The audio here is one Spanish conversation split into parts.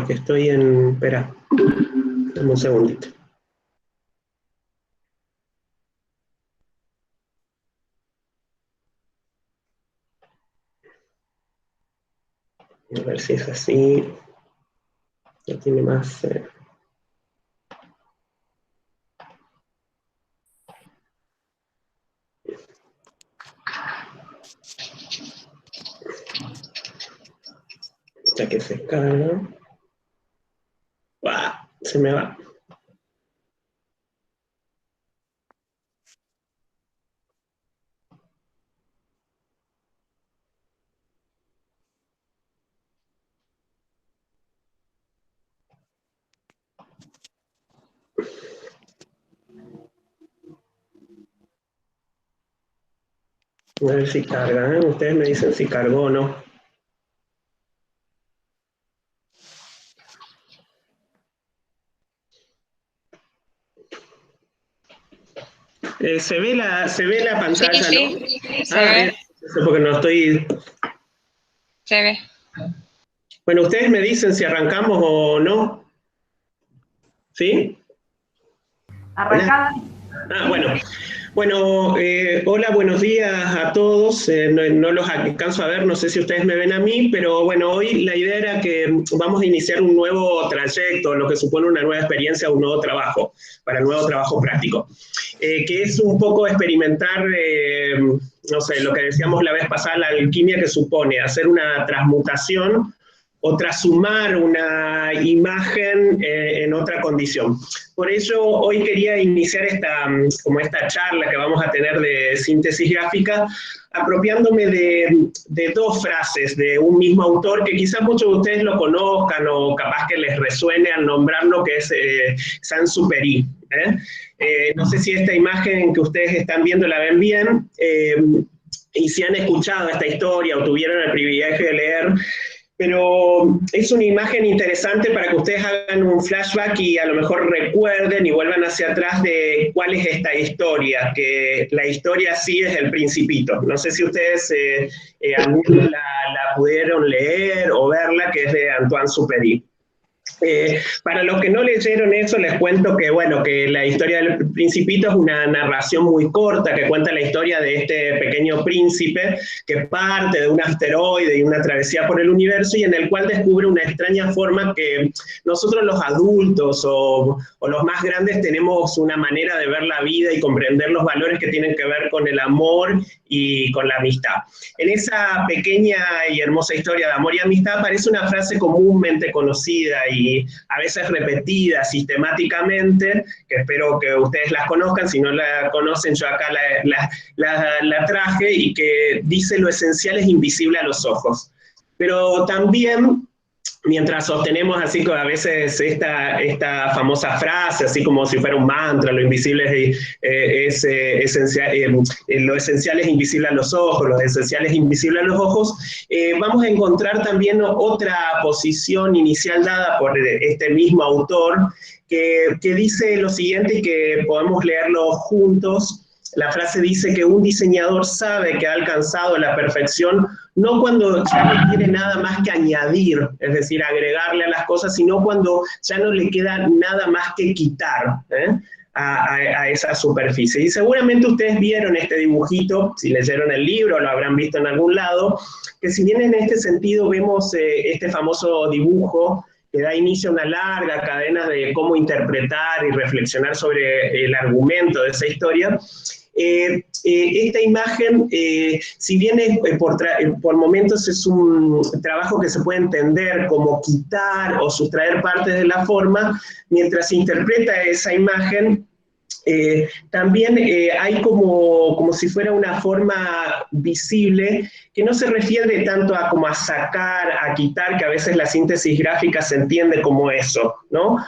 porque estoy en... Espera, dame un segundito. A ver si es así. Ya tiene más... Ya que se carga. ¡Buah! Se me va. A ver si carga, ¿eh? Ustedes me dicen si cargó o no. Se ve la pantalla, sí, ¿no? Se ve. Eso porque no estoy... Se ve. Bueno, ustedes me dicen si arrancamos o no. ¿Sí? Arrancada. Bueno. Bueno, hola, buenos días a todos. No los alcanzo a ver, no sé si ustedes me ven a mí, pero bueno, hoy la idea era que vamos a iniciar un nuevo trayecto, lo que supone una nueva experiencia, un nuevo trabajo, para el nuevo trabajo práctico, que es un poco experimentar, no sé, lo que decíamos la vez pasada, la alquimia que supone hacer una transmutación o trashumar una imagen en otra condición. Por ello, hoy quería iniciar esta charla que vamos a tener de síntesis gráfica, apropiándome de dos frases de un mismo autor que quizás muchos de ustedes lo conozcan o capaz que les resuene al nombrarlo, que es Saint-Exupéry. No sé si esta imagen que ustedes están viendo la ven bien, y si han escuchado esta historia o tuvieron el privilegio de leer, pero es una imagen interesante para que ustedes hagan un flashback y a lo mejor recuerden y vuelvan hacia atrás de cuál es esta historia, que la historia sí es El Principito. No sé si ustedes algunos la pudieron leer o verla, que es de Antoine Exupéry. Para los que no leyeron eso, les cuento que, bueno, que la historia del Principito es una narración muy corta que cuenta la historia de este pequeño príncipe que parte de un asteroide y una travesía por el universo y en el cual descubre una extraña forma que nosotros los adultos o los más grandes tenemos una manera de ver la vida y comprender los valores que tienen que ver con el amor y con la amistad. En esa pequeña y hermosa historia de amor y amistad aparece una frase comúnmente conocida y a veces repetida sistemáticamente, que espero que ustedes las conozcan, si no la conocen yo acá la traje, y que dice: lo esencial es invisible a los ojos. Pero también, mientras sostenemos así a veces esta famosa frase, así como si fuera un mantra, lo invisible es esencial, lo esencial es invisible a los ojos, lo esencial es invisible a los ojos, vamos a encontrar también otra posición inicial dada por este mismo autor, que dice lo siguiente y que podemos leerlo juntos. La frase dice que un diseñador sabe que ha alcanzado la perfección no cuando ya no tiene nada más que añadir, es decir, agregarle a las cosas, sino cuando ya no le queda nada más que quitar a esa superficie. Y seguramente ustedes vieron este dibujito, si leyeron el libro, lo habrán visto en algún lado, que si bien en este sentido vemos este famoso dibujo que da inicio a una larga cadena de cómo interpretar y reflexionar sobre el argumento de esa historia, esta imagen, si bien por momentos es un trabajo que se puede entender como quitar o sustraer partes de la forma, mientras se interpreta esa imagen, también hay como si fuera una forma visible que no se refiere tanto como a sacar, a quitar, que a veces la síntesis gráfica se entiende como eso, ¿no?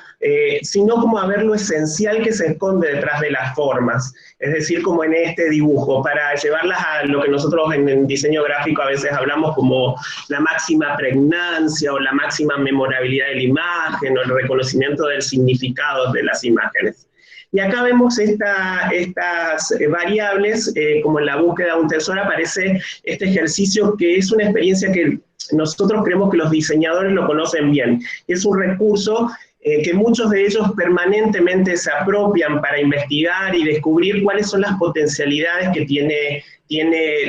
Sino como a ver lo esencial que se esconde detrás de las formas, es decir, como en este dibujo, para llevarlas a lo que nosotros en diseño gráfico a veces hablamos como la máxima pregnancia o la máxima memorabilidad de la imagen o el reconocimiento del significado de las imágenes. Y acá vemos estas variables, como en la búsqueda de un tesoro aparece este ejercicio que es una experiencia que nosotros creemos que los diseñadores lo conocen bien. Es un recurso que muchos de ellos permanentemente se apropian para investigar y descubrir cuáles son las potencialidades que tiene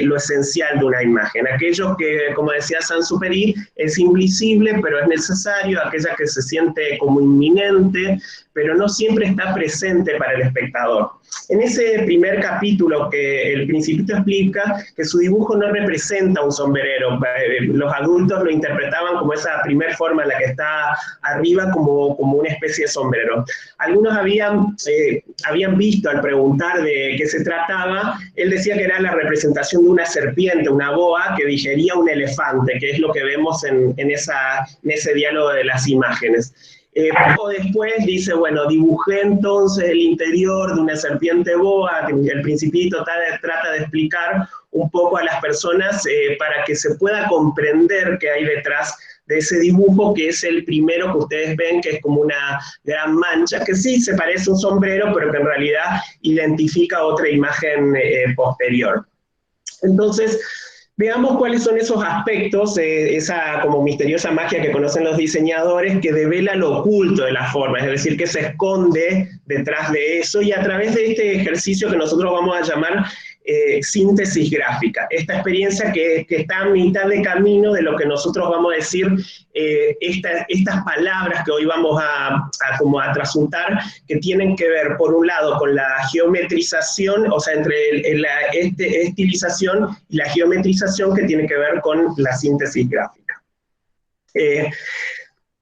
lo esencial de una imagen. Aquello que, como decía Saint-Exupéry, es invisible, pero es necesario, aquella que se siente como inminente, pero no siempre está presente para el espectador. En ese primer capítulo que el Principito explica que su dibujo no representa un sombrero, los adultos lo interpretaban como esa primer forma en la que está arriba, como una especie de sombrero. Algunos habían visto al preguntar de qué se trataba, él decía que era la representación de una serpiente, una boa, que digería un elefante, que es lo que vemos en ese diálogo de las imágenes. Poco después dice, bueno, dibujé entonces el interior de una serpiente boa, que el Principito trata de explicar un poco a las personas para que se pueda comprender qué hay detrás de ese dibujo, que es el primero que ustedes ven, que es como una gran mancha, que sí se parece a un sombrero, pero que en realidad identifica otra imagen posterior. Entonces, veamos cuáles son esos aspectos, esa como misteriosa magia que conocen los diseñadores, que devela lo oculto de la forma, es decir, que se esconde detrás de eso, y a través de este ejercicio que nosotros vamos a llamar síntesis gráfica, esta experiencia que está a mitad de camino de lo que nosotros vamos a decir, estas palabras que hoy vamos a trasuntar, que tienen que ver, por un lado, con la geometrización, o sea, entre la estilización y la geometrización, que tiene que ver con la síntesis gráfica.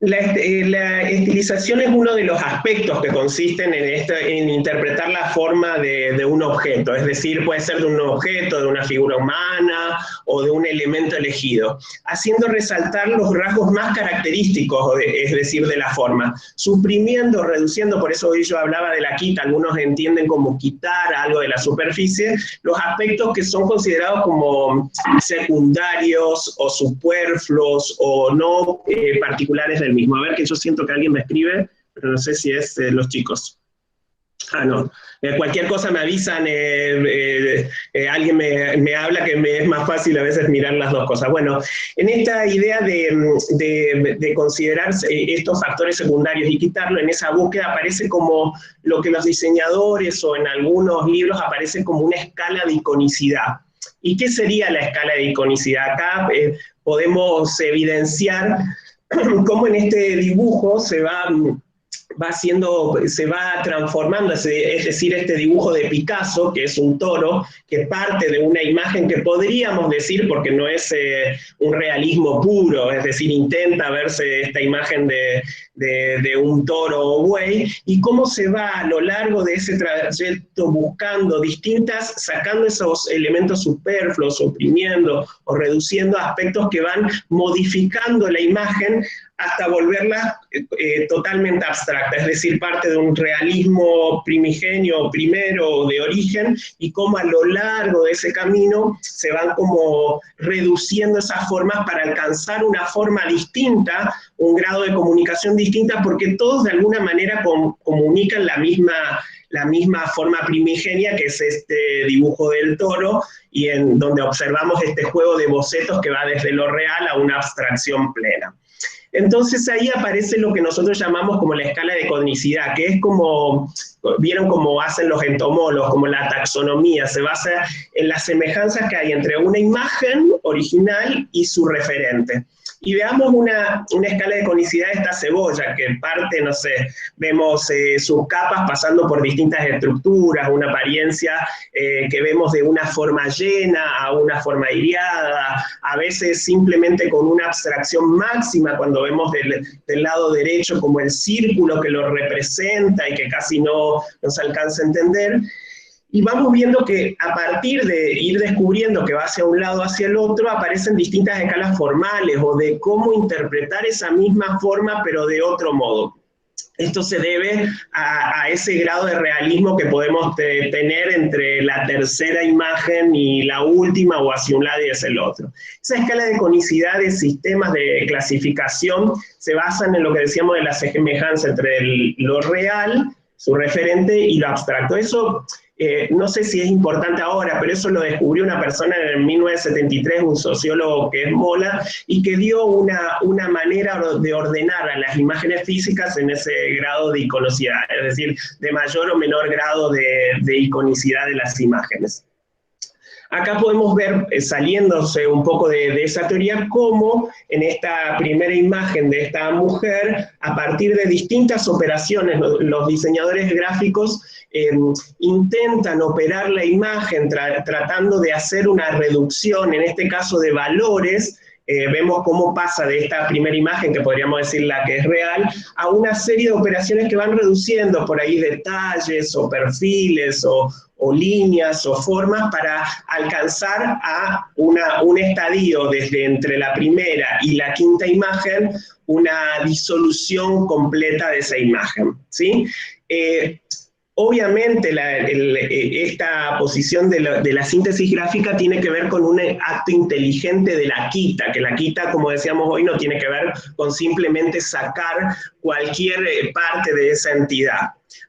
La estilización es uno de los aspectos que consisten en interpretar la forma de un objeto, es decir, puede ser de un objeto, de una figura humana o de un elemento elegido, haciendo resaltar los rasgos más característicos, es decir, de la forma, suprimiendo, reduciendo, por eso hoy yo hablaba de la quita, algunos entienden como quitar algo de la superficie, los aspectos que son considerados como secundarios o superfluos o no particulares del mismo. A ver, que yo siento que alguien me escribe, pero no sé si es los chicos. Ah, no. Cualquier cosa me avisan, alguien me habla, que me es más fácil a veces mirar las dos cosas. Bueno, en esta idea de considerar estos factores secundarios y quitarlo, en esa búsqueda aparece como lo que los diseñadores o en algunos libros aparece como una escala de iconicidad. ¿Y qué sería la escala de iconicidad? Acá podemos evidenciar cómo en este dibujo se va transformando, es decir, este dibujo de Picasso, que es un toro, que parte de una imagen que podríamos decir, porque no es un realismo puro, es decir, intenta verse esta imagen de un toro o buey, y cómo se va a lo largo de ese trayecto buscando sacando esos elementos superfluos, oprimiendo o reduciendo aspectos que van modificando la imagen hasta volverla totalmente abstracta, es decir, parte de un realismo primigenio, primero, de origen, y cómo a lo largo de ese camino se van como reduciendo esas formas para alcanzar una forma distinta, un grado de comunicación distinta, porque todos de alguna manera comunican la misma forma primigenia, que es este dibujo del toro, y en donde observamos este juego de bocetos que va desde lo real a una abstracción plena. Entonces ahí aparece lo que nosotros llamamos como la escala de conicidad, que es como, vieron cómo hacen los entomólogos, como la taxonomía, se basa en las semejanzas que hay entre una imagen original y su referente. Y veamos una escala de conicidad de esta cebolla, que parte, no sé, vemos sus capas pasando por distintas estructuras, una apariencia que vemos de una forma llena a una forma aireada, a veces simplemente con una abstracción máxima, cuando vemos del lado derecho como el círculo que lo representa y que casi no se alcanza a entender. Y vamos viendo que a partir de ir descubriendo que va hacia un lado, hacia el otro, aparecen distintas escalas formales o de cómo interpretar esa misma forma pero de otro modo. Esto se debe a ese grado de realismo que podemos tener entre la tercera imagen y la última, o hacia un lado y hacia el otro. Esa escala de conicidad de sistemas de clasificación se basan en lo que decíamos de la semejanza entre lo real, su referente y lo abstracto. Eso no sé si es importante ahora, pero eso lo descubrió una persona en 1973, un sociólogo que es Mola, y que dio una manera de ordenar a las imágenes físicas en ese grado de iconicidad, es decir, de mayor o menor grado de iconicidad de las imágenes. Acá podemos ver, saliéndose un poco de esa teoría, cómo en esta primera imagen de esta mujer, a partir de distintas operaciones, los diseñadores gráficos intentan operar la imagen tratando de hacer una reducción, en este caso de valores. Vemos cómo pasa de esta primera imagen, que podríamos decir la que es real, a una serie de operaciones que van reduciendo por ahí detalles o perfiles o líneas o formas para alcanzar a un estadio desde entre la primera y la quinta imagen, una disolución completa de esa imagen, ¿sí? Obviamente esta posición de la síntesis gráfica tiene que ver con un acto inteligente de la quita, que la quita, como decíamos hoy, no tiene que ver con simplemente sacar cualquier parte de esa entidad.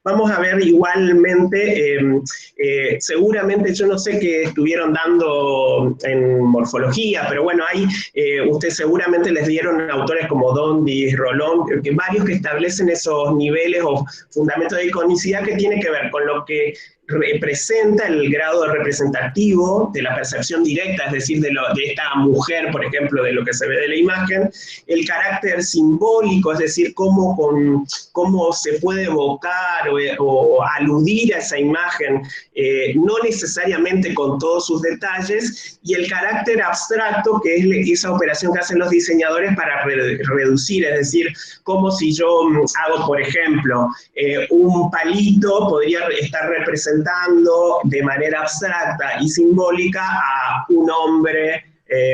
Vamos a ver igualmente, seguramente yo no sé qué estuvieron dando en morfología, pero bueno, ustedes seguramente les dieron autores como Dondi, Rolón, varios que establecen esos niveles o fundamentos de iconicidad que tienen que ver con lo que representa el grado representativo de la percepción directa, es decir, de esta mujer, por ejemplo, de lo que se ve de la imagen, el carácter simbólico, es decir, cómo se puede evocar o aludir a esa imagen, no necesariamente con todos sus detalles, y el carácter abstracto, que es esa operación que hacen los diseñadores para reducir, es decir, como si yo hago, por ejemplo, un palito, podría estar representando de manera abstracta y simbólica a un hombre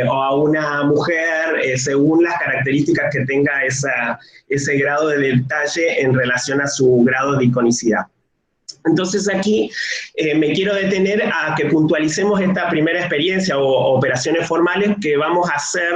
o a una mujer, según las características que tenga ese grado de detalle en relación a su grado de iconicidad. Entonces aquí me quiero detener a que puntualicemos esta primera experiencia o operaciones formales que vamos a hacer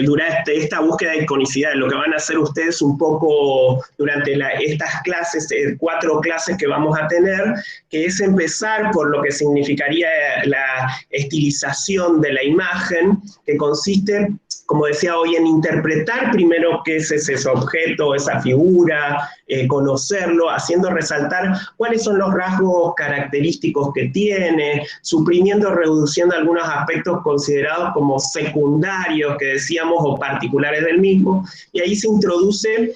durante esta búsqueda de iconicidad, lo que van a hacer ustedes un poco durante estas clases, 4 clases que vamos a tener, que es empezar por lo que significaría la estilización de la imagen, que consiste, como decía hoy, en interpretar primero qué es ese objeto, esa figura, conocerlo, haciendo resaltar cuáles son los rasgos característicos que tiene, suprimiendo o reduciendo algunos aspectos considerados como secundarios, que decíamos, o particulares del mismo, y ahí se introduce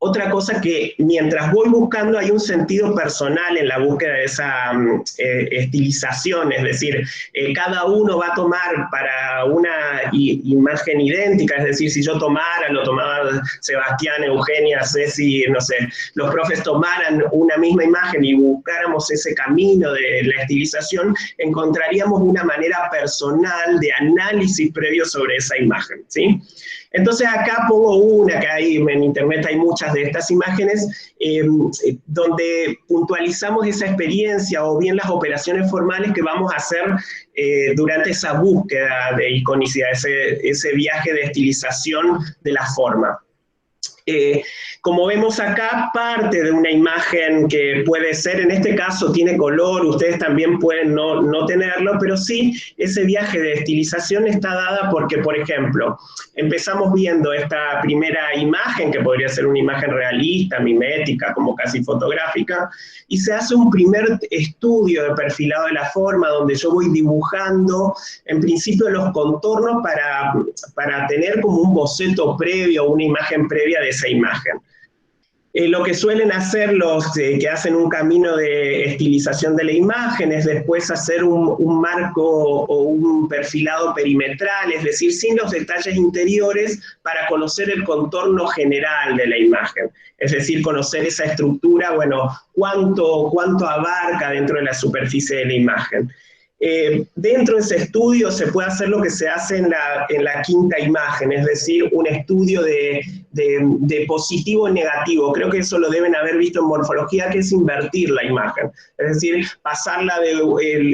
otra cosa que mientras voy buscando hay un sentido personal en la búsqueda de esa estilización, es decir, cada uno va a tomar para una imagen idéntica, es decir, si yo lo tomaba Sebastián, Eugenia, Ceci, no sé, los profes tomaran una misma imagen y buscáramos ese camino de la estilización, encontraríamos una manera personal de análisis previo sobre esa imagen, ¿sí? Entonces acá pongo una, que hay en internet hay muchas de estas imágenes, donde puntualizamos esa experiencia o bien las operaciones formales que vamos a hacer durante esa búsqueda de iconicidad, ese viaje de estilización de la forma. Como vemos acá, parte de una imagen que puede ser, en este caso tiene color, ustedes también pueden no tenerlo, pero sí, ese viaje de estilización está dada porque, por ejemplo, empezamos viendo esta primera imagen, que podría ser una imagen realista, mimética, como casi fotográfica, y se hace un primer estudio de perfilado de la forma, donde yo voy dibujando, en principio, los contornos para tener como un boceto previo, una imagen previa de esa imagen. Lo que suelen hacer los que hacen un camino de estilización de la imagen es después hacer un marco o un perfilado perimetral, es decir, sin los detalles interiores, para conocer el contorno general de la imagen. Es decir, conocer esa estructura, bueno, cuánto abarca dentro de la superficie de la imagen. Dentro de ese estudio se puede hacer lo que se hace en la quinta imagen, es decir, un estudio de positivo y negativo. Creo que eso lo deben haber visto en morfología, que es invertir la imagen. Es decir, pasarla de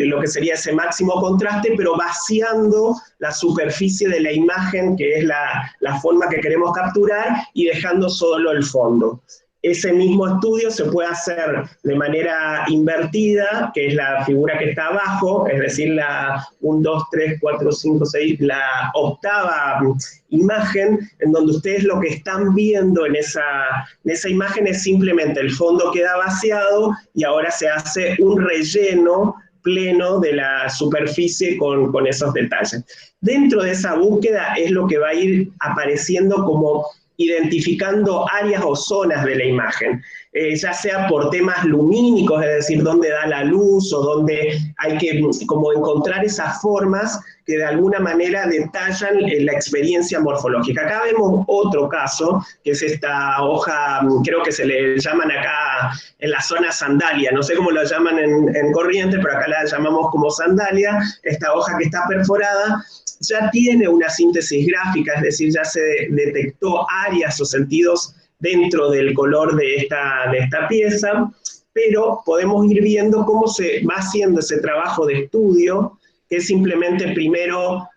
lo que sería ese máximo contraste, pero vaciando la superficie de la imagen, que es la forma que queremos capturar, y dejando solo el fondo. ese mismo estudio se puede hacer de manera invertida, que es la figura que está abajo, es decir, la 1, 2, 3, 4, 5, 6, la octava imagen, en donde ustedes lo que están viendo en esa imagen es simplemente el fondo queda vaciado y ahora se hace un relleno pleno de la superficie con esos detalles. Dentro de esa búsqueda es lo que va a ir apareciendo como identificando áreas o zonas de la imagen, ya sea por temas lumínicos, es decir, dónde da la luz o dónde hay que como encontrar esas formas que de alguna manera detallan la experiencia morfológica. Acá vemos otro caso, que es esta hoja, creo que se le llaman acá en la zona sandalia, no sé cómo lo llaman en Corrientes, pero acá la llamamos como sandalia, esta hoja que está perforada, ya tiene una síntesis gráfica, es decir, ya se detectó áreas o sentidos dentro del color de esta pieza, pero podemos ir viendo cómo se va haciendo ese trabajo de estudio, que es simplemente primero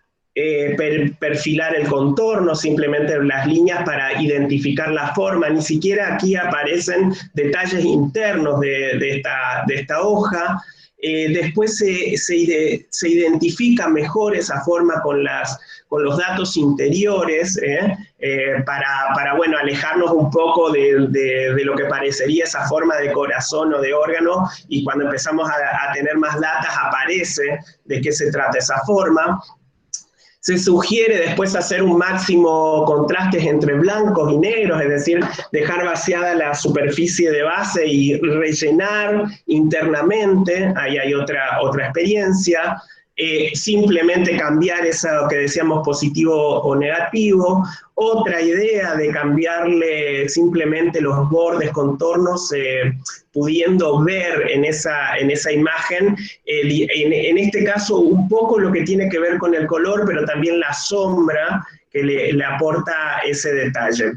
perfilar el contorno, simplemente las líneas para identificar la forma, ni siquiera aquí aparecen detalles internos de esta hoja. Después se identifica mejor esa forma con los datos interiores, para bueno, alejarnos un poco de lo que parecería esa forma de corazón o de órgano, y cuando empezamos a tener más datos aparece de qué se trata esa forma. Se sugiere después hacer un máximo contraste entre blancos y negros, es decir, dejar vaciada la superficie de base y rellenar internamente, ahí hay otra experiencia. Simplemente cambiar eso que decíamos positivo o negativo. Otra idea de cambiarle simplemente los bordes, contornos, pudiendo ver en esa imagen, en este caso un poco lo que tiene que ver con el color, pero también la sombra que le aporta ese detalle.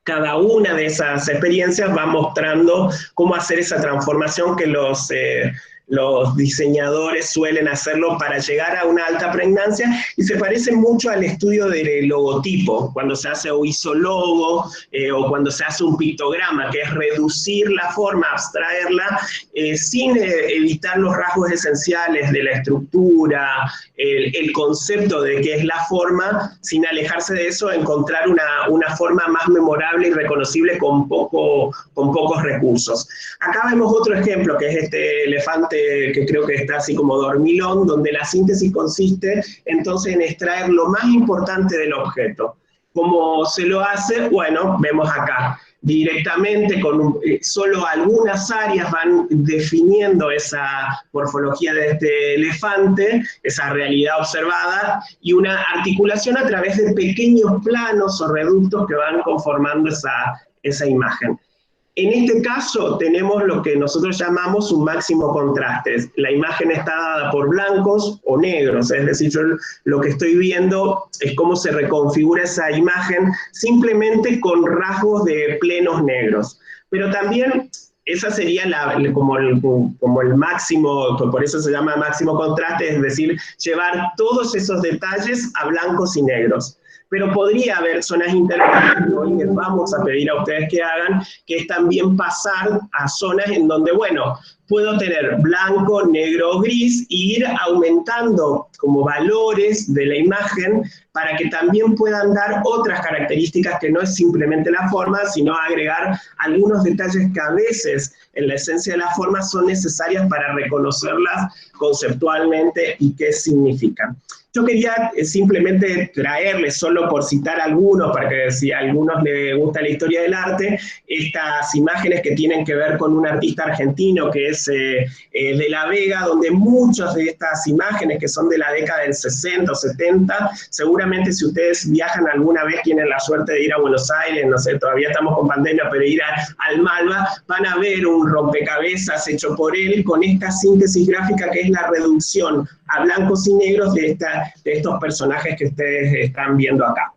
Cada una de esas experiencias va mostrando cómo hacer esa transformación que los diseñadores suelen hacerlo para llegar a una alta pregnancia, y se parece mucho al estudio del logotipo, cuando se hace o isólogo, o cuando se hace un pictograma, que es reducir la forma, abstraerla, sin evitar los rasgos esenciales de la estructura, el concepto de qué es la forma, sin alejarse de eso, encontrar una forma más memorable y reconocible con pocos recursos. Acá vemos otro ejemplo, que es este elefante que creo que está así como dormilón, donde la síntesis consiste entonces en extraer lo más importante del objeto. ¿Cómo se lo hace? Bueno, vemos acá. Directamente con solo algunas áreas van definiendo esa morfología de este elefante, esa realidad observada, y una articulación a través de pequeños planos o reductos que van conformando esa imagen. En este caso tenemos lo que nosotros llamamos un máximo contraste. La imagen está dada por blancos o negros, es decir, yo lo que estoy viendo es cómo se reconfigura esa imagen simplemente con rasgos de plenos negros. Pero también esa sería como el máximo, por eso se llama máximo contraste, es decir, llevar todos esos detalles a blancos y negros. Pero podría haber zonas intermedias, que hoy les vamos a pedir a ustedes que hagan, que es también pasar a zonas en donde, bueno, puedo tener blanco, negro o gris, e ir aumentando como valores de la imagen para que también puedan dar otras características que no es simplemente la forma, sino agregar algunos detalles que a veces en la esencia de la forma son necesarias para reconocerlas conceptualmente y qué significan. Yo quería simplemente traerles, solo por citar algunos, para que si a algunos les gusta la historia del arte, estas imágenes que tienen que ver con un artista argentino que es de La Vega, donde muchas de estas imágenes que son de la década del 60 o 70, seguramente si ustedes viajan alguna vez, tienen la suerte de ir a Buenos Aires, no sé, todavía estamos con pandemia, pero ir al Malva, van a ver un rompecabezas hecho por él con esta síntesis gráfica que es la reducción a blancos y negros de estos personajes que ustedes están viendo acá.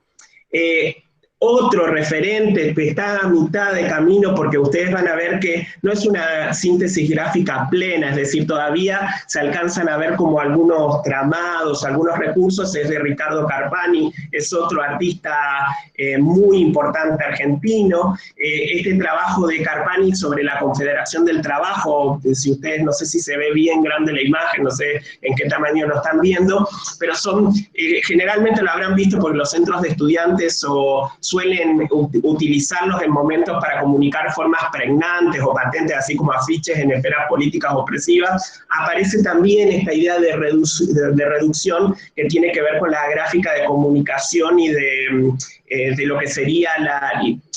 Otro referente que está a mitad de camino, porque ustedes van a ver que no es una síntesis gráfica plena, es decir, todavía se alcanzan a ver como algunos tramados, algunos recursos, es de Ricardo Carpani, es otro artista muy importante argentino. Este trabajo de Carpani sobre la Confederación del Trabajo, si ustedes, no sé si se ve bien grande la imagen, no sé en qué tamaño lo están viendo, pero son, generalmente lo habrán visto porque los centros de estudiantes suelen utilizarlos en momentos para comunicar formas pregnantes o patentes, así como afiches en esferas políticas opresivas. Aparece también esta idea de reducción que tiene que ver con la gráfica de comunicación y de lo que sería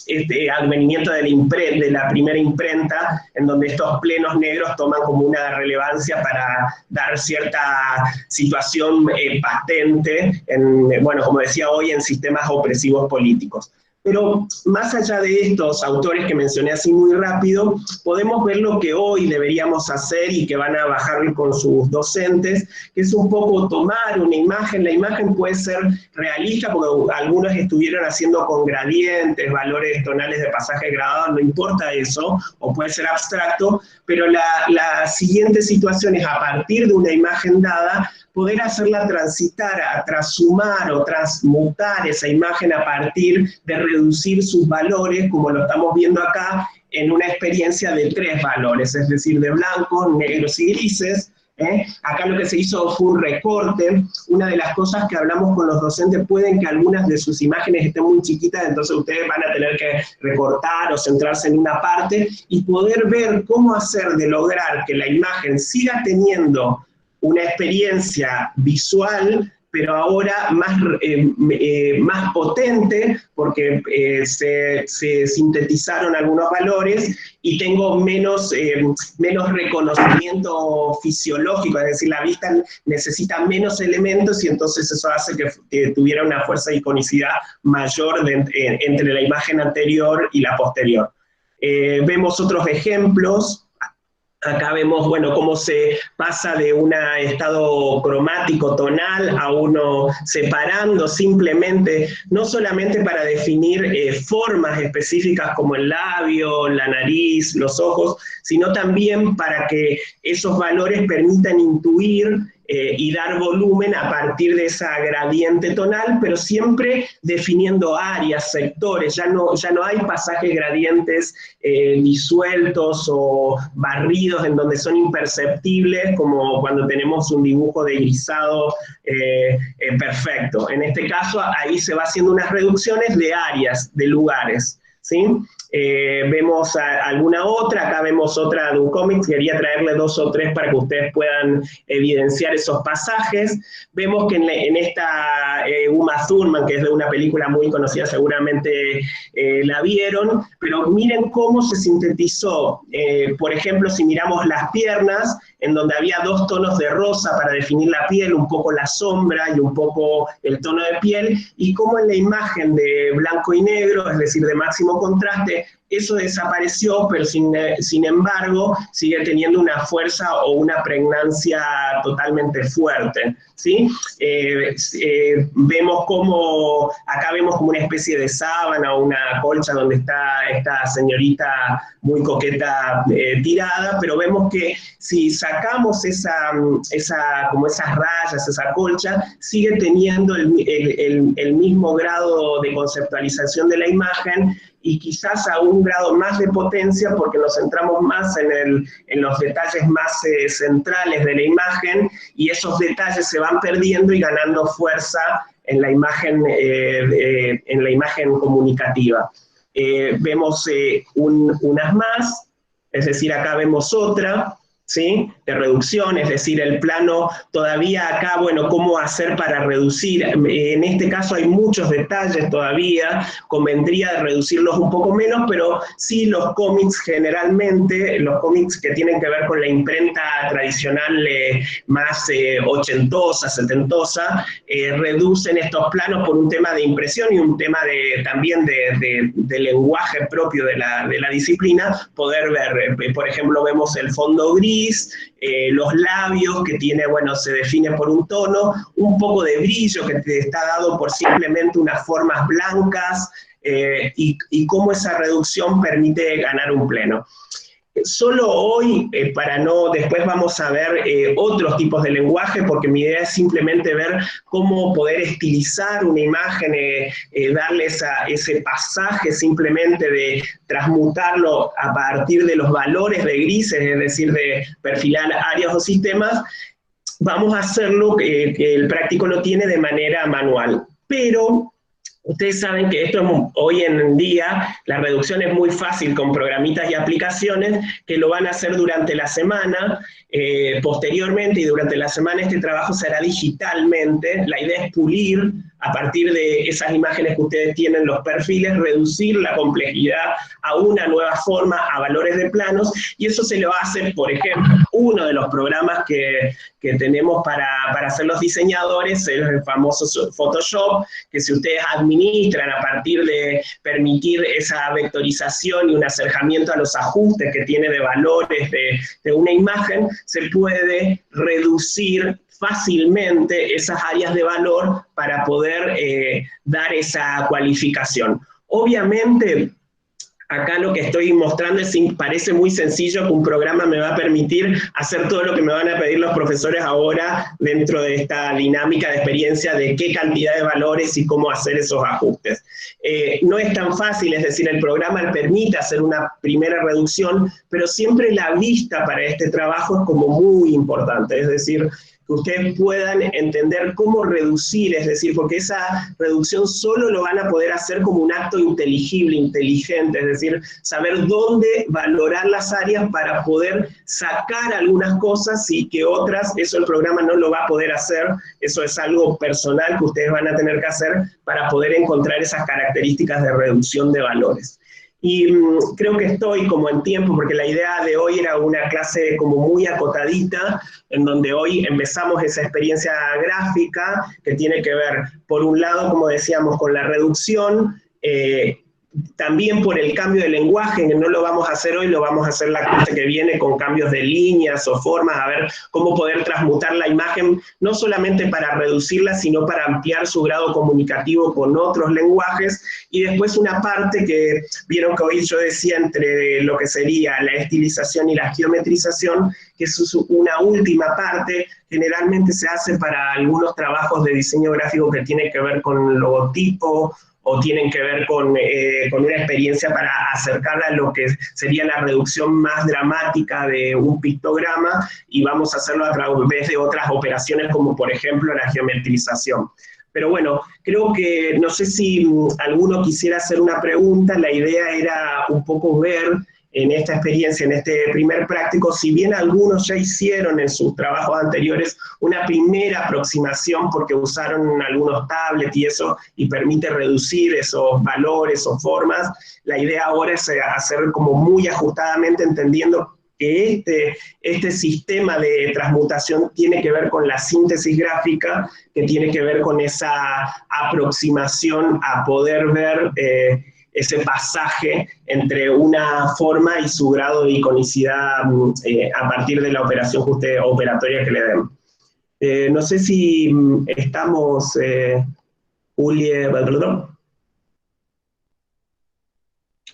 este advenimiento de la primera imprenta, en donde estos plenos negros toman como una relevancia para dar cierta situación patente, bueno, como decía hoy, en sistemas opresivos políticos. Pero más allá de estos autores que mencioné así muy rápido, podemos ver lo que hoy deberíamos hacer y que van a bajar con sus docentes, que es un poco tomar una imagen. La imagen puede ser realista, porque algunos estuvieron haciendo con gradientes, valores tonales de pasaje gradado, no importa eso, o puede ser abstracto, pero la siguiente situación es, a partir de una imagen dada, poder hacerla transitar, a transumar o transmutar esa imagen a partir de reducir sus valores, como lo estamos viendo acá, en una experiencia de 3 valores, es decir, de blancos, negros y grises. Acá lo que se hizo fue un recorte. Una de las cosas que hablamos con los docentes, pueden que algunas de sus imágenes estén muy chiquitas, entonces ustedes van a tener que recortar o centrarse en una parte y poder ver cómo hacer de lograr que la imagen siga teniendo una experiencia visual, pero ahora más potente, porque se sintetizaron algunos valores y tengo menos reconocimiento fisiológico, es decir, la vista necesita menos elementos y entonces eso hace que tuviera una fuerza de iconicidad mayor entre la imagen anterior y la posterior. Vemos otros ejemplos. Acá vemos, bueno, cómo se pasa de un estado cromático tonal a uno separando simplemente, no solamente para definir formas específicas como el labio, la nariz, los ojos, sino también para que esos valores permitan intuir y dar volumen a partir de esa gradiente tonal, pero siempre definiendo áreas, sectores. Ya no hay pasajes gradientes disueltos o barridos en donde son imperceptibles, como cuando tenemos un dibujo de grisado perfecto. En este caso, ahí se va haciendo unas reducciones de áreas, de lugares, ¿sí? Vemos alguna otra, acá vemos otra de un cómic, quería traerle 2 o 3 para que ustedes puedan evidenciar esos pasajes. Vemos que en esta Uma Thurman, que es de una película muy conocida, seguramente la vieron, pero miren cómo se sintetizó, por ejemplo, si miramos las piernas, en donde había 2 tonos de rosa para definir la piel, un poco la sombra y un poco el tono de piel, y cómo en la imagen de blanco y negro, es decir, de máximo contraste, eso desapareció, pero sin embargo sigue teniendo una fuerza o una pregnancia totalmente fuerte, ¿sí? Vemos como, acá vemos como una especie de sábana o una colcha donde está esta señorita muy coqueta tirada, pero vemos que si sacamos como esas rayas, esa colcha, sigue teniendo el mismo grado de conceptualización de la imagen, y quizás a un grado más de potencia, porque nos centramos más en los detalles más centrales de la imagen, y esos detalles se van perdiendo y ganando fuerza en la imagen comunicativa. Vemos unas más, es decir, acá vemos otra, ¿sí? De reducción, es decir, el plano todavía acá, bueno, cómo hacer para reducir. En este caso hay muchos detalles todavía, convendría reducirlos un poco menos, pero sí los cómics generalmente, los cómics que tienen que ver con la imprenta tradicional más ochentosa, setentosa, reducen estos planos por un tema de impresión y un tema también de lenguaje propio de la disciplina, poder ver, por ejemplo, vemos el fondo gris, los labios que tiene, bueno, se define por un tono, un poco de brillo que te está dado por simplemente unas formas blancas, y cómo esa reducción permite ganar un pleno. Solo hoy, para no, después vamos a ver otros tipos de lenguaje, porque mi idea es simplemente ver cómo poder estilizar una imagen, darle ese pasaje simplemente de transmutarlo a partir de los valores de grises, es decir, de perfilar áreas o sistemas. Vamos a hacerlo, que el práctico lo tiene de manera manual, pero ustedes saben que esto hoy en día, la reducción es muy fácil con programitas y aplicaciones que lo van a hacer durante la semana, posteriormente y durante la semana este trabajo se hará digitalmente. La idea es pulir a partir de esas imágenes que ustedes tienen, los perfiles, reducir la complejidad a una nueva forma, a valores de planos, y eso se lo hace, por ejemplo, uno de los programas que tenemos para hacer los diseñadores, es el famoso Photoshop, que si ustedes administran a partir de permitir esa vectorización y un acercamiento a los ajustes que tiene de valores de una imagen, se puede reducir fácilmente esas áreas de valor para poder dar esa cualificación. Obviamente, acá lo que estoy mostrando parece muy sencillo, que un programa me va a permitir hacer todo lo que me van a pedir los profesores ahora dentro de esta dinámica de experiencia de qué cantidad de valores y cómo hacer esos ajustes. No es tan fácil, es decir, el programa permite hacer una primera reducción, pero siempre la vista para este trabajo es como muy importante, es decir, que ustedes puedan entender cómo reducir, es decir, porque esa reducción solo lo van a poder hacer como un acto inteligible, inteligente, es decir, saber dónde valorar las áreas para poder sacar algunas cosas y que otras, eso el programa no lo va a poder hacer, eso es algo personal que ustedes van a tener que hacer para poder encontrar esas características de reducción de valores. Y creo que estoy como en tiempo, porque la idea de hoy era una clase como muy acotadita, en donde hoy empezamos esa experiencia gráfica que tiene que ver, por un lado, como decíamos, con la reducción, también por el cambio de lenguaje, que no lo vamos a hacer hoy, lo vamos a hacer la clase que viene con cambios de líneas o formas, a ver cómo poder transmutar la imagen, no solamente para reducirla, sino para ampliar su grado comunicativo con otros lenguajes, y después una parte que vieron que hoy yo decía entre lo que sería la estilización y la geometrización, que es una última parte, generalmente se hace para algunos trabajos de diseño gráfico que tienen que ver con logotipo, o tienen que ver con una experiencia para acercarla a lo que sería la reducción más dramática de un pictograma, y vamos a hacerlo a través de otras operaciones como por ejemplo la geometrización. Pero bueno, creo que, no sé si alguno quisiera hacer una pregunta, la idea era un poco ver en esta experiencia, en este primer práctico, si bien algunos ya hicieron en sus trabajos anteriores una primera aproximación porque usaron algunos tablets y eso, y permite reducir esos valores o formas, la idea ahora es hacer como muy ajustadamente, entendiendo que este sistema de transmutación tiene que ver con la síntesis gráfica, que tiene que ver con esa aproximación a poder ver ese pasaje entre una forma y su grado de iconicidad a partir de la operación operatoria que le den. No sé si estamos, Julie, perdón.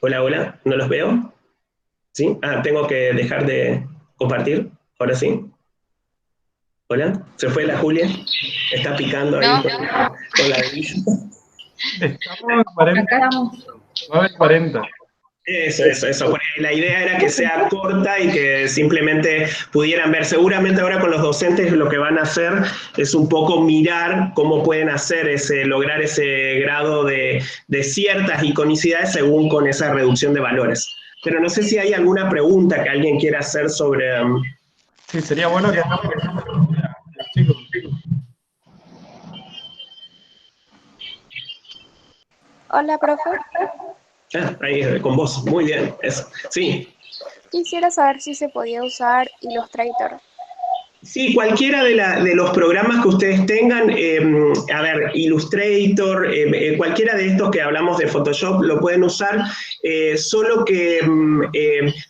Hola, hola, ¿no los veo? ¿Sí? Ah, tengo que dejar de compartir, ahora sí. Hola, ¿se fue la Julia? Está picando ahí No. con la bebida. Estamos en 40. Acá estamos. 9:40. Eso. Porque la idea era que sea corta y que simplemente pudieran ver. Seguramente ahora con los docentes lo que van a hacer es un poco mirar cómo pueden hacer lograr ese grado de ciertas iconicidades según con esa reducción de valores. Pero no sé si hay alguna pregunta que alguien quiera hacer sobre... Sí, sería bueno que chicos. Hola, profe. Ahí, con vos, muy bien, eso. Sí, Quisiera saber si se podía usar Illustrator. Sí, cualquiera de los programas que ustedes tengan, a ver, Illustrator, cualquiera de estos que hablamos de Photoshop lo pueden usar, solo que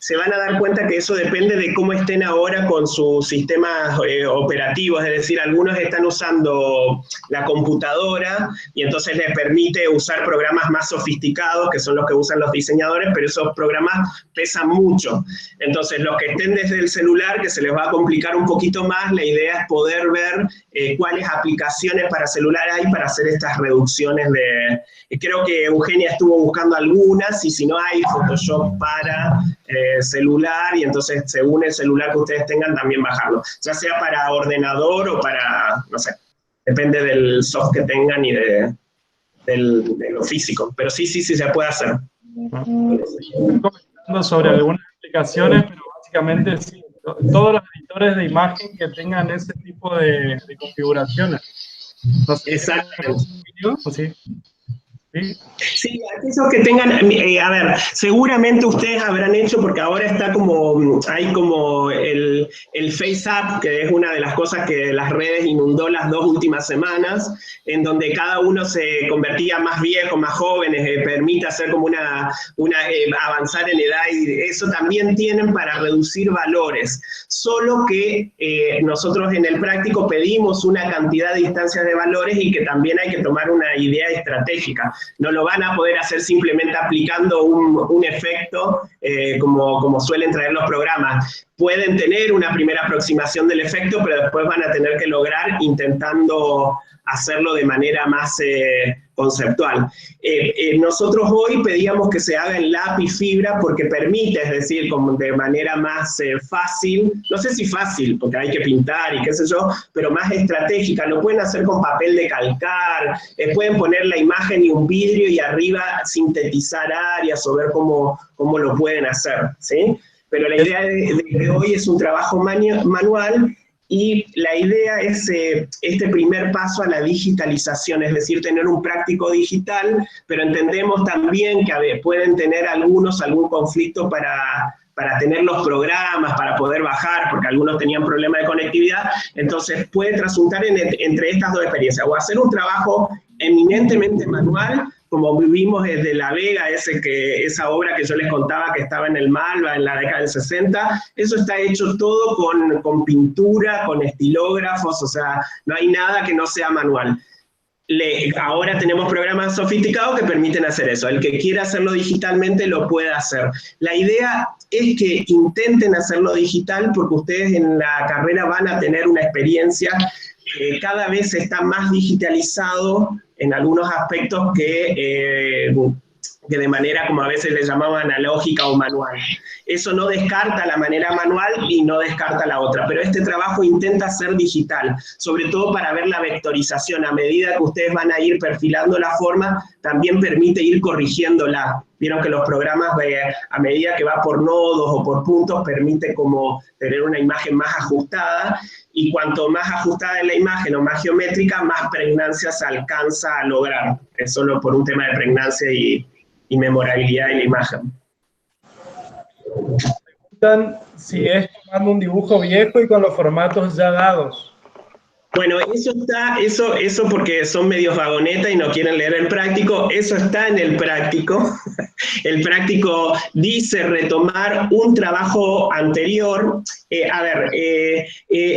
se van a dar cuenta que eso depende de cómo estén ahora con sus sistemas operativos, es decir, algunos están usando la computadora y entonces les permite usar programas más sofisticados, que son los que usan los diseñadores, pero esos programas pesan mucho. Entonces, los que estén desde el celular, que se les va a complicar un poquito más, la idea es poder ver cuáles aplicaciones para celular hay para hacer estas reducciones de... creo que Eugenia estuvo buscando algunas, y si no hay Photoshop para celular, y entonces según el celular que ustedes tengan también bajarlo, ya sea para ordenador o para, no sé, depende del soft que tengan y de lo físico, pero sí se puede hacer. Estoy comentando sobre algunas aplicaciones, pero básicamente sí, todos los editores de imagen que tengan ese tipo de configuraciones. No sé, Exactamente. ¿o sí? ¿Sí? Sí, aquellos que tengan, a ver, seguramente ustedes habrán hecho, porque ahora está como, hay como el FaceApp, que es una de las cosas que las redes inundó las 2 últimas semanas, en donde cada uno se convertía más viejo, más jóvenes, permite hacer como avanzar en edad, y eso también tienen para reducir valores, solo que nosotros en el práctico pedimos una cantidad de instancias de valores y que también hay que tomar una idea estratégica. No lo van a poder hacer simplemente aplicando un efecto como suelen traer los programas. Pueden tener una primera aproximación del efecto, pero después van a tener que lograr intentando hacerlo de manera más conceptual. Nosotros hoy pedíamos que se haga en lápiz fibra porque permite, es decir, como de manera más fácil, no sé si fácil, porque hay que pintar y qué sé yo, pero más estratégica. Lo pueden hacer con papel de calcar, pueden poner la imagen y un vidrio y arriba sintetizar áreas o ver cómo lo pueden hacer, ¿sí? Pero la idea de hoy es un trabajo manual. Y la idea es este primer paso a la digitalización, es decir, tener un práctico digital, pero entendemos también que pueden tener algún conflicto para tener los programas, para poder bajar, porque algunos tenían problemas de conectividad, entonces puede trasuntar entre estas dos experiencias, o hacer un trabajo eminentemente manual, como vivimos desde La Vega, esa obra que yo les contaba que estaba en el Malva en la década del 60, eso está hecho todo con pintura, con estilógrafos, o sea, no hay nada que no sea manual. Ahora tenemos programas sofisticados que permiten hacer eso. El que quiera hacerlo digitalmente lo puede hacer. La idea es que intenten hacerlo digital porque ustedes en la carrera van a tener una experiencia que cada vez está más digitalizado en algunos aspectos que de manera, como a veces le llamaban, analógica o manual. Eso no descarta la manera manual y no descarta la otra, pero este trabajo intenta ser digital, sobre todo para ver la vectorización. A medida que ustedes van a ir perfilando la forma, también permite ir corrigiéndola. Vieron que los programas, a medida que va por nodos o por puntos, permite como tener una imagen más ajustada, y cuanto más ajustada es la imagen o más geométrica, más pregnancia se alcanza a lograr. Es solo por un tema de pregnancia y memorabilidad de la imagen. Preguntan si es tomando un dibujo viejo y con los formatos ya dados. Bueno, eso porque son medios vagoneta y no quieren leer el práctico, eso está en el práctico. El práctico dice retomar un trabajo anterior.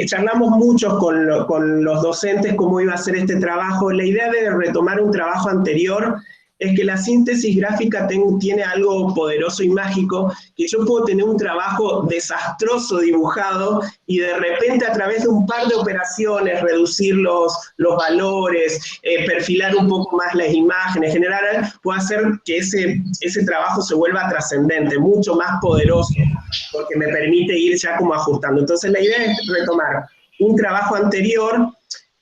Charlamos mucho con los docentes cómo iba a ser este trabajo. La idea de retomar un trabajo anterior es que la síntesis gráfica tiene algo poderoso y mágico, que yo puedo tener un trabajo desastroso dibujado y de repente a través de un par de operaciones, reducir los valores, perfilar un poco más las imágenes, puedo hacer que ese trabajo se vuelva trascendente, mucho más poderoso, porque me permite ir ya como ajustando. Entonces la idea es retomar un trabajo anterior.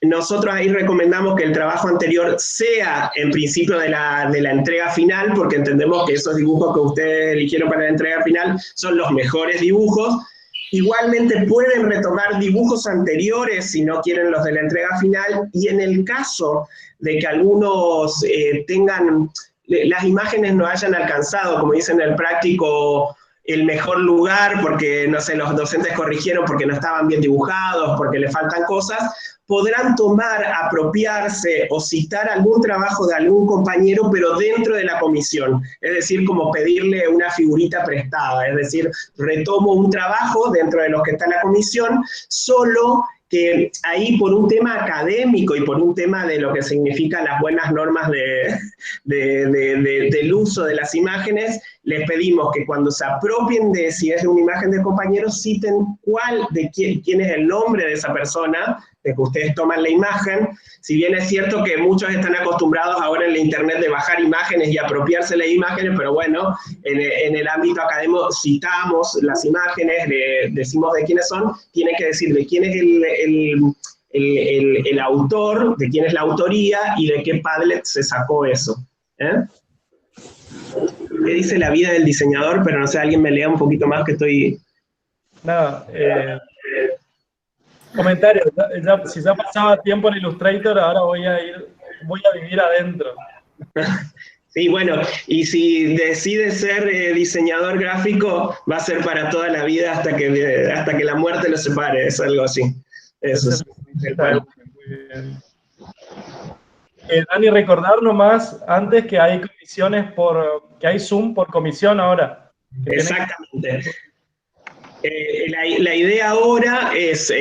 Nosotros ahí recomendamos que el trabajo anterior sea en principio de la entrega final, porque entendemos que esos dibujos que ustedes eligieron para la entrega final son los mejores dibujos. Igualmente pueden retomar dibujos anteriores si no quieren los de la entrega final, y en el caso de que algunos las imágenes no hayan alcanzado, como dicen en el práctico, el mejor lugar porque, no sé, los docentes corrigieron porque no estaban bien dibujados, porque le faltan cosas, podrán tomar, apropiarse o citar algún trabajo de algún compañero, pero dentro de la comisión. Es decir, como pedirle una figurita prestada. Es decir, retomo un trabajo dentro de los que está en la comisión, solo que ahí por un tema académico y por un tema de lo que significan las buenas normas del uso de las imágenes, les pedimos que cuando se apropien de si es una imagen de compañeros, citen quién es el nombre de esa persona, de que ustedes toman la imagen. Si bien es cierto que muchos están acostumbrados ahora en la internet de bajar imágenes y apropiarse las imágenes, pero bueno, en el ámbito académico citamos las imágenes, decimos de quiénes son, tienen que decir de quién es el autor, de quién es la autoría y de qué Padlet se sacó eso. ¿Qué dice la vida del diseñador? Pero no sé, alguien me lea un poquito más que estoy... Nada, comentario, si ya pasaba tiempo en Illustrator, ahora voy a vivir adentro. Sí, bueno, y si decide ser diseñador gráfico, va a ser para toda la vida hasta que la muerte lo separe, es algo así. Eso es. Muy bien. Dani, recordar nomás antes que hay comisiones que hay Zoom por comisión ahora. Exactamente. La idea ahora es,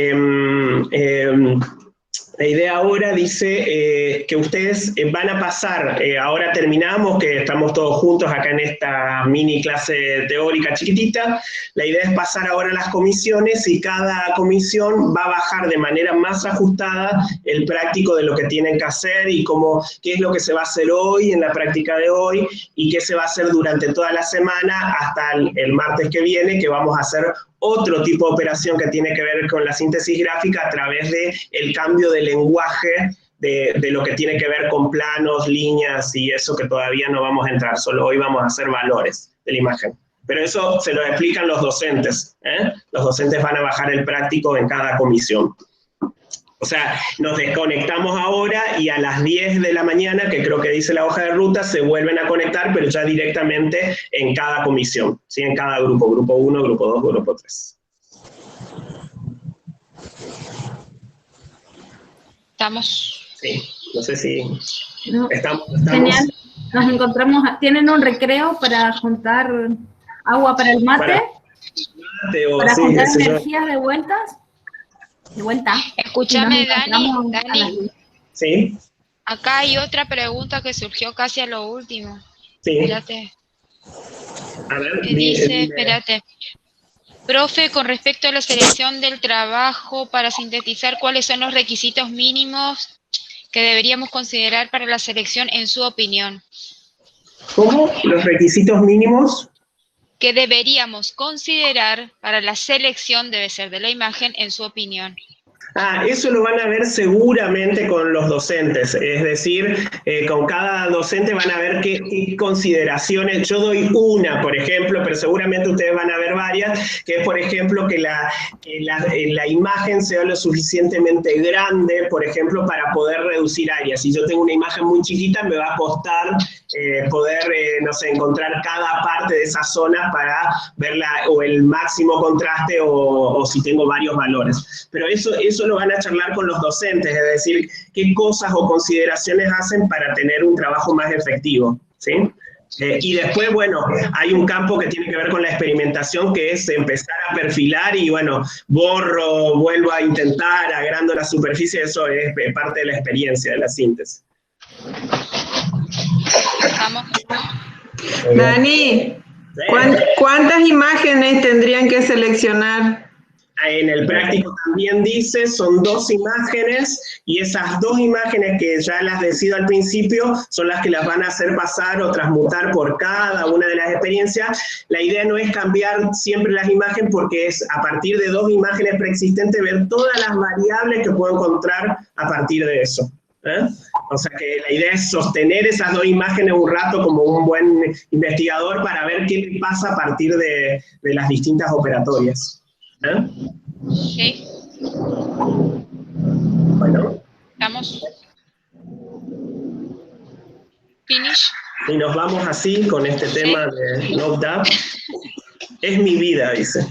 la idea ahora dice que ustedes van a pasar, ahora terminamos, que estamos todos juntos acá en esta mini clase teórica chiquitita, la idea es pasar ahora a las comisiones y cada comisión va a bajar de manera más ajustada el práctico de lo que tienen que hacer y qué es lo que se va a hacer hoy en la práctica de hoy y qué se va a hacer durante toda la semana hasta el martes que viene, que vamos a hacer otro tipo de operación que tiene que ver con la síntesis gráfica a través del cambio de lenguaje de lo que tiene que ver con planos, líneas y eso que todavía no vamos a entrar, solo hoy vamos a hacer valores de la imagen. Pero eso se lo explican los docentes, ¿eh? Los docentes van a bajar el práctico en cada comisión. O sea, nos desconectamos ahora y a las 10 de la mañana, que creo que dice la hoja de ruta, se vuelven a conectar, pero ya directamente en cada comisión, ¿sí? En cada grupo, grupo 1, grupo 2, grupo 3. ¿Estamos? Sí, no sé si... No. Estamos. Genial, nos encontramos, ¿tienen un recreo para juntar agua para el mate? ¿Para juntar energías de vueltas? De vuelta. Escúchame, Dani. Sí. Acá hay otra pregunta que surgió casi a lo último. Sí. Espérate. A ver, dice, espérate. Profe, con respecto a la selección del trabajo, para sintetizar, ¿cuáles son los requisitos mínimos que deberíamos considerar para la selección en su opinión? ¿Cómo? ¿Los requisitos mínimos? Que deberíamos considerar para la selección debe ser de la imagen en su opinión. Eso lo van a ver seguramente con los docentes, es decir, con cada docente van a ver qué consideraciones, yo doy una, por ejemplo, pero seguramente ustedes van a ver varias, que es, por ejemplo, que la imagen sea lo suficientemente grande, por ejemplo, para poder reducir áreas. Si yo tengo una imagen muy chiquita, me va a costar poder, no sé, encontrar cada parte de esa zona para verla, o el máximo contraste, o si tengo varios valores. Pero eso lo van a charlar con los docentes, es decir, qué cosas o consideraciones hacen para tener un trabajo más efectivo, ¿sí? Y después, bueno, hay un campo que tiene que ver con la experimentación, que es empezar a perfilar y, bueno, borro, vuelvo a intentar, agrando la superficie, eso es parte de la experiencia de la síntesis. Vamos. Dani, ¿cuántas imágenes tendrían que seleccionar? En el práctico también dice, son 2 imágenes, y esas 2 imágenes que ya las decido al principio, son las que las van a hacer pasar o transmutar por cada una de las experiencias. La idea no es cambiar siempre las imágenes, porque es a partir de 2 imágenes preexistentes ver todas las variables que puedo encontrar a partir de eso. O sea que la idea es sostener esas 2 imágenes un rato como un buen investigador para ver qué le pasa a partir de las distintas operatorias. Sí. Bueno. Estamos. Finish. Y nos vamos así con este tema de Love Dab. es mi vida, dice.